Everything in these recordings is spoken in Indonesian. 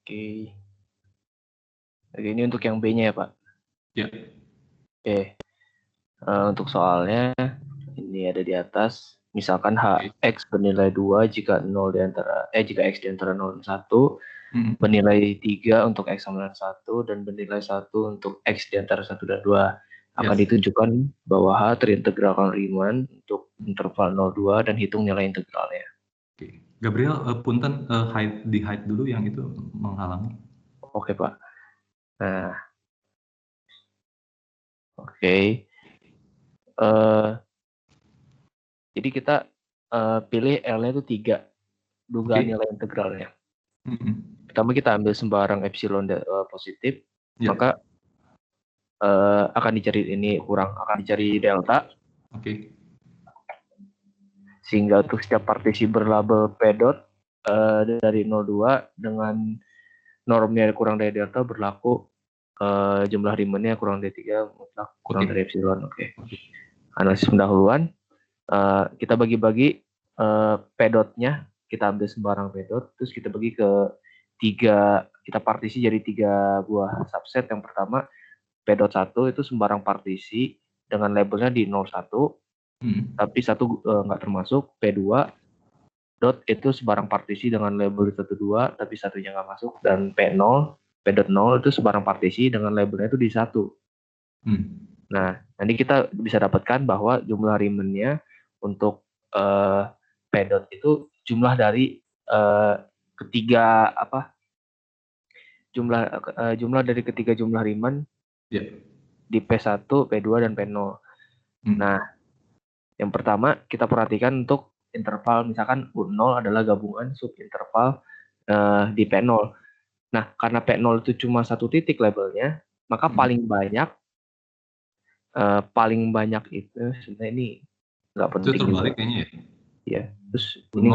Oke. Oke, ini untuk yang B-nya ya, Pak? Ya. Oke. Untuk soalnya, ini ada di atas. Misalkan Hx bernilai 2 jika X di antara 0 dan 1, bernilai 3 untuk X sama dengan 1, dan bernilai 1 untuk X di antara 1 dan 2. Akan ditunjukkan bahwa H terintegralkan Riemann untuk interval 0,2 dan hitung nilai integralnya. Oke. Gabriel, punten di hide dulu yang itu menghalangi. Oke, Pak. Nah, oke. Jadi kita pilih L-nya itu 3, dugaan nilai integralnya. Pertama kita ambil sembarang epsilon positif, maka akan dicari delta. Oke. Sehingga untuk setiap partisi berlabel P dot dari 0,2 dengan normnya kurang dari delta berlaku jumlah Riemann-nya kurang dari 3 mutlak kurang dari epsilon. Oke. Analisis pendahuluan, kita bagi-bagi P dot-nya, kita ambil sembarang P dot, terus kita bagi ke kita partisi jadi 3 buah subset. Yang pertama P dot 1 itu sembarang partisi dengan labelnya di 01, tapi 1 nggak termasuk. P2 dot itu sembarang partisi dengan label 12, tapi satunya nggak masuk. Dan P0 itu sembarang partisi dengan labelnya itu di 1. Nah, nanti kita bisa dapatkan bahwa jumlah Riemann-nya untuk P dot itu jumlah dari jumlah dari ketiga jumlah Riemann di P1, P2, dan P0. Nah, yang pertama kita perhatikan untuk interval, misalkan U0 adalah gabungan subinterval di P0. Nah, karena P0 itu cuma satu titik labelnya, maka paling banyak itu sebenarnya ini nggak penting itu terbalik juga. Kayaknya ya? Iya, terus ini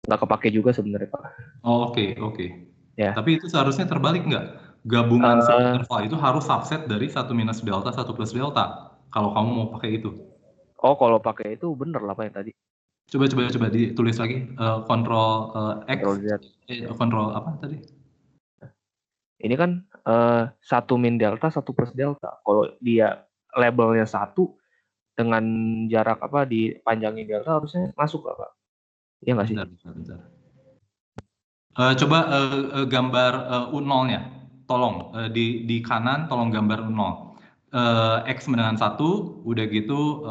nggak kepake juga sebenarnya, Pak. Oh, oke. Ya. Tapi itu seharusnya terbalik nggak? Gabungan subinterval itu harus subset dari 1 minus delta, 1 plus delta. Kalau kamu mau pakai itu. Oh, kalau pakai itu bener lah Pak yang tadi. Coba ditulis lagi. Kontrol X. Kontrol apa tadi? Ini kan 1 min delta, 1 plus delta. Kalau dia labelnya 1 dengan jarak dipanjangin delta harusnya masuk lah Pak. Iya nggak sih? Bentar. Coba gambar U0-nya. Tolong di kanan tolong gambar U0. X dengan 1, udah gitu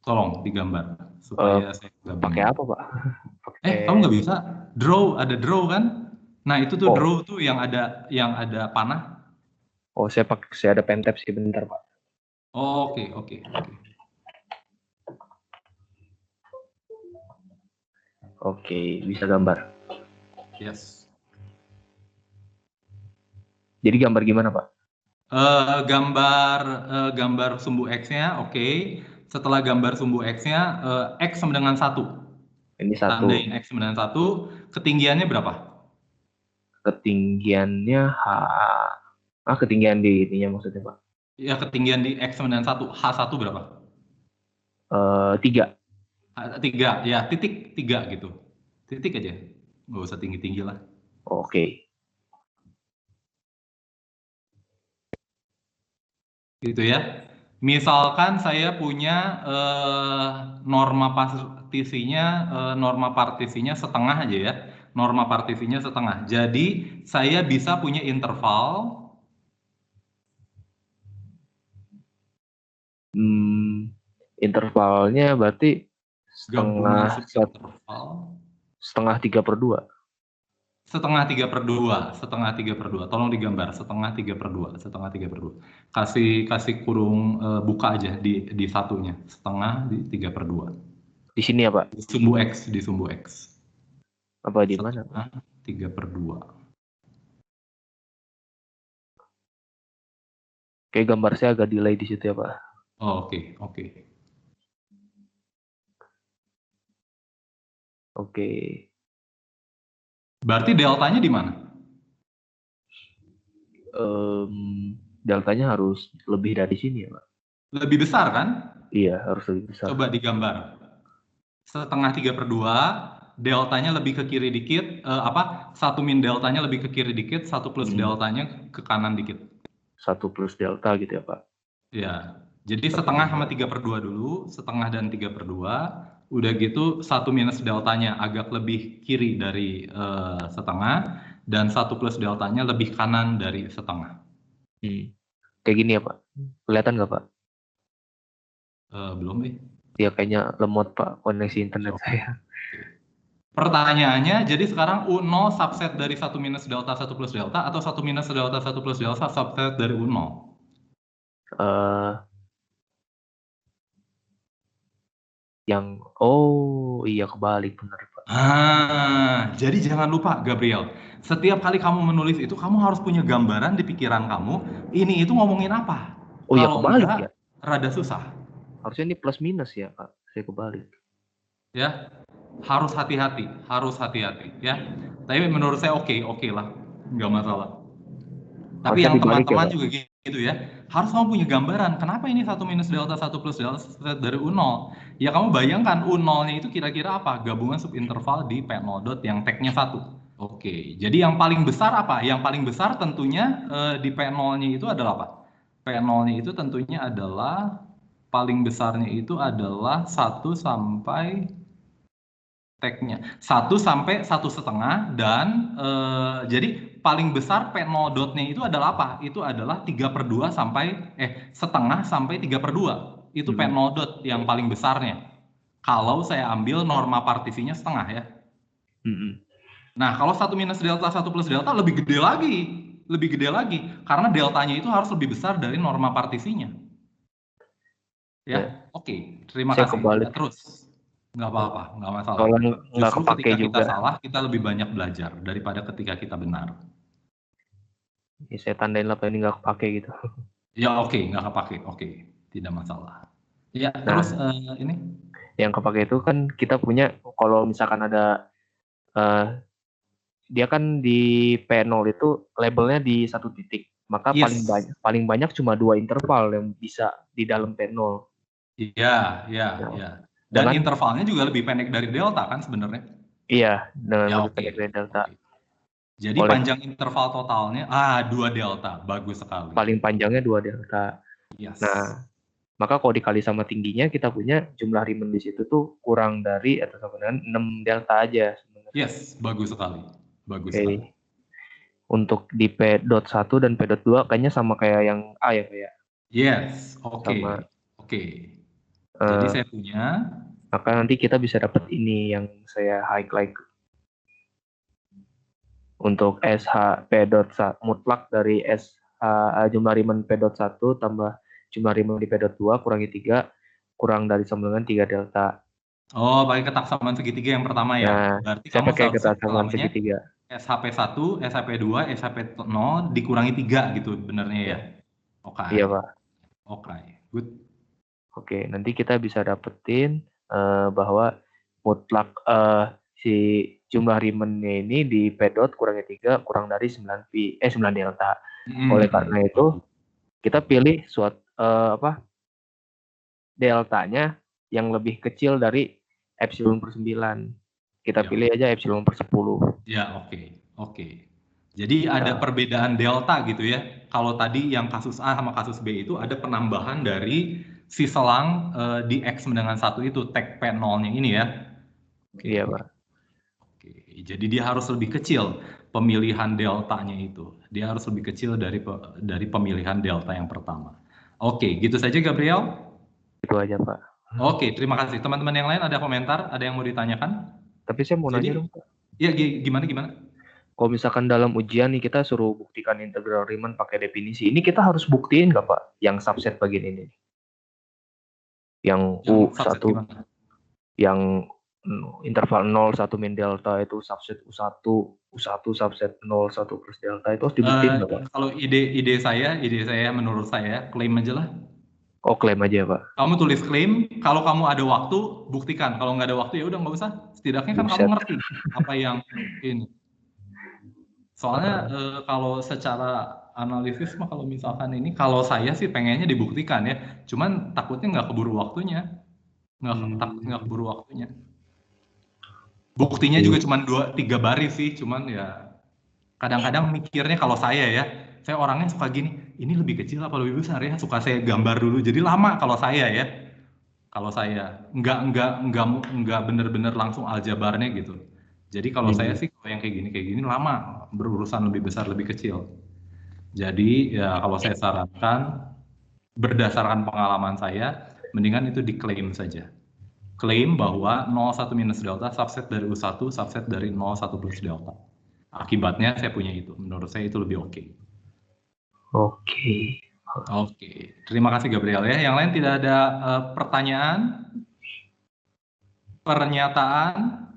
tolong digambar supaya saya nggak bingung. Pakai apa Pak? Kamu nggak bisa? Ada draw kan? Nah itu tuh draw tuh yang ada panah. Oh, saya ada pen tab sih, bentar Pak. Oh, oke. Oke, bisa gambar. Yes. Jadi gambar gimana Pak? Gambar sumbu X-nya, oke. Setelah gambar sumbu X-nya, X sama dengan 1. Ini 1. Tandain X sama dengan 1. Ketinggiannya berapa? Ketinggiannya ketinggian di ininya maksudnya Pak? Ya, ketinggian di X sama dengan 1. H1 berapa? 3. 3, ya titik 3 gitu. Titik aja. Nggak usah tinggi-tinggi lah. Oke. Gitu ya. Misalkan saya punya norma partisinya setengah aja ya. Norma partisinya setengah. Jadi saya bisa punya interval. Intervalnya berarti setengah 3/2. Setengah 3/2. Tolong digambar setengah 3/2. Kasih kurung buka aja di satunya. Setengah di 3/2. Di sini ya Pak? Di sumbu X. Apa di mana? Setengah 3/2. Kayak gambar saya agak delay di situ ya Pak. Oh, oke. Oke. Berarti deltanya di mana? Deltanya harus lebih dari sini ya Pak. Lebih besar kan? Iya, harus lebih besar. Coba digambar. Setengah 3/2 deltanya lebih ke kiri dikit, 1 min deltanya lebih ke kiri dikit, 1 plus deltanya ke kanan dikit. 1 plus delta gitu ya Pak? Ya, jadi setengah sama 3/2 dulu, setengah dan 3/2. Udah gitu 1 minus deltanya agak lebih kiri dari setengah, dan 1 plus deltanya lebih kanan dari setengah. Kayak gini ya Pak? Kelihatan nggak Pak? Belum nih. Ya kayaknya lemot Pak koneksi internet saya. Pertanyaannya, jadi sekarang U0 subset dari 1 minus delta 1 plus delta, atau 1 minus delta 1 plus delta subset dari U0? Iya kebalik bener Pak. Jadi jangan lupa Gabriel, setiap kali kamu menulis itu kamu harus punya gambaran di pikiran kamu, ini itu ngomongin apa. Oh iya Kalau kebalik enggak, ya? rada susah. Harusnya ini plus minus ya Pak, saya kebalik. Ya, harus hati-hati ya. Tapi menurut saya oke lah, nggak masalah. Tapi Harusnya yang dibalik ya teman-teman Pak? juga gitu ya, harus kamu punya gambaran, kenapa ini 1 minus delta 1 plus delta dari U0. Ya kamu bayangkan U0-nya itu kira-kira apa? Gabungan subinterval di P0 dot yang tag-nya 1. Oke, jadi yang paling besar apa? Yang paling besar tentunya di P0-nya itu adalah apa? P0-nya itu tentunya adalah, paling besarnya itu adalah 1 sampai tag-nya 1 sampai 1,5, dan jadi paling besar P0 dot-nya itu adalah apa? Itu adalah 3/2 sampai setengah sampai 3/2. Itu P0 dot yang paling besarnya. Kalau saya ambil norma partisinya setengah ya. Nah, kalau 1 minus delta 1 plus delta lebih gede lagi, karena deltanya itu harus lebih besar dari norma partisinya. Ya, oke. Terima Saya kasih. kebalik. Terus. Nggak apa-apa, nggak masalah. Kalau nggak Justru kepake ketika juga. kita salah, kita lebih banyak belajar daripada ketika kita benar. Ya, saya tandain lah ini nggak kepake gitu. Ya oke, nggak kepake, oke, tidak masalah. Ya, Nah, terus ini? yang kepake itu kan kita punya, kalau misalkan ada dia kan di P0 itu labelnya di 1 titik, maka Yes. paling banyak cuma 2 interval yang bisa di dalam P0. Iya. Dan intervalnya juga lebih pendek dari delta kan sebenarnya? Iya, dengan Ya, lebih pendek dari delta. Jadi panjang interval totalnya 2 delta, bagus sekali. Paling panjangnya 2 delta. Yes. Nah, maka kalau dikali sama tingginya, kita punya jumlah Riemann di situ tuh kurang dari atau sama dengan 6 delta aja sebenarnya. Yes, bagus sekali. Sekali. Untuk di P.1 dan P.2 kayaknya sama kayak yang A ya kayak. Yes, oke. Jadi saya punya. Maka nanti kita bisa dapat ini yang saya highlight. Untuk SH P.1 mutlak dari SH jumlah Riemann P.1 tambah jumlah Riemann di P.2 kurangi 3 kurang dari sama dengan 3 delta. Oh, pakai ketaksamaan segitiga yang pertama ya. Nah, berarti saya kamu pakai ketaksamaan segitiga. SHP1, SHP2, SHP0 dikurangi 3 gitu benernya ya. Oke. Iya, Pak. Oke, good. Oke, nanti kita bisa dapetin bahwa mutlak si jumlah Riemann-nya ini di P dot kurangi 3 kurang dari 9 delta. Oleh karena itu kita pilih suatu deltanya yang lebih kecil dari epsilon per 9. Kita pilih aja epsilon per 10. Ya, oke. Jadi ada perbedaan delta gitu ya. Kalau tadi yang kasus A sama kasus B itu ada penambahan dari si selang di X dengan 1 itu, tag P0-nya ini ya. Iya, Pak. Oke, jadi dia harus lebih kecil pemilihan deltanya itu. Dia harus lebih kecil dari pemilihan delta yang pertama. Oke, gitu saja Gabriel. Itu aja, Pak. Oke, terima kasih. Teman-teman yang lain ada komentar? Ada yang mau ditanyakan? Tapi saya mau nanya dong, Pak. Ya, gimana? Kalau misalkan dalam ujian nih kita suruh buktikan integral Riemann pakai definisi, ini kita harus buktiin nggak Pak? Yang subset bagian ini? Yang U1, yang interval 0, 1 min delta itu subset U1 subset 0, 1 plus delta itu harus dibuktiin nggak Pak? Kalau ide saya menurut saya, klaim aja lah. Oh, klaim aja ya Pak? Kamu tulis klaim, kalau kamu ada waktu, buktikan. Kalau nggak ada waktu ya udah nggak usah. Setidaknya kan kamu ngerti apa yang ini. Soalnya kalau secara analisis mah kalau misalkan ini, kalau saya sih pengennya dibuktikan ya. Cuman takutnya nggak keburu waktunya. Nggak keburu waktunya. Buktinya juga cuma 2-3 baris sih, cuman ya kadang-kadang mikirnya kalau saya orangnya suka gini, ini lebih kecil apa lebih besar ya, suka saya gambar dulu, jadi lama kalau saya nggak bener-bener langsung aljabarnya gitu. Jadi kalau saya sih kalau yang kayak gini lama berurusan lebih besar lebih kecil. Jadi ya kalau saya sarankan berdasarkan pengalaman saya, mendingan itu diklaim saja. Klaim bahwa 01 minus delta subset dari U1 subset dari 01 plus delta. Akibatnya saya punya itu. Menurut saya itu lebih oke. Oke. Terima kasih Gabriel ya. Yang lain tidak ada pertanyaan? Pernyataan?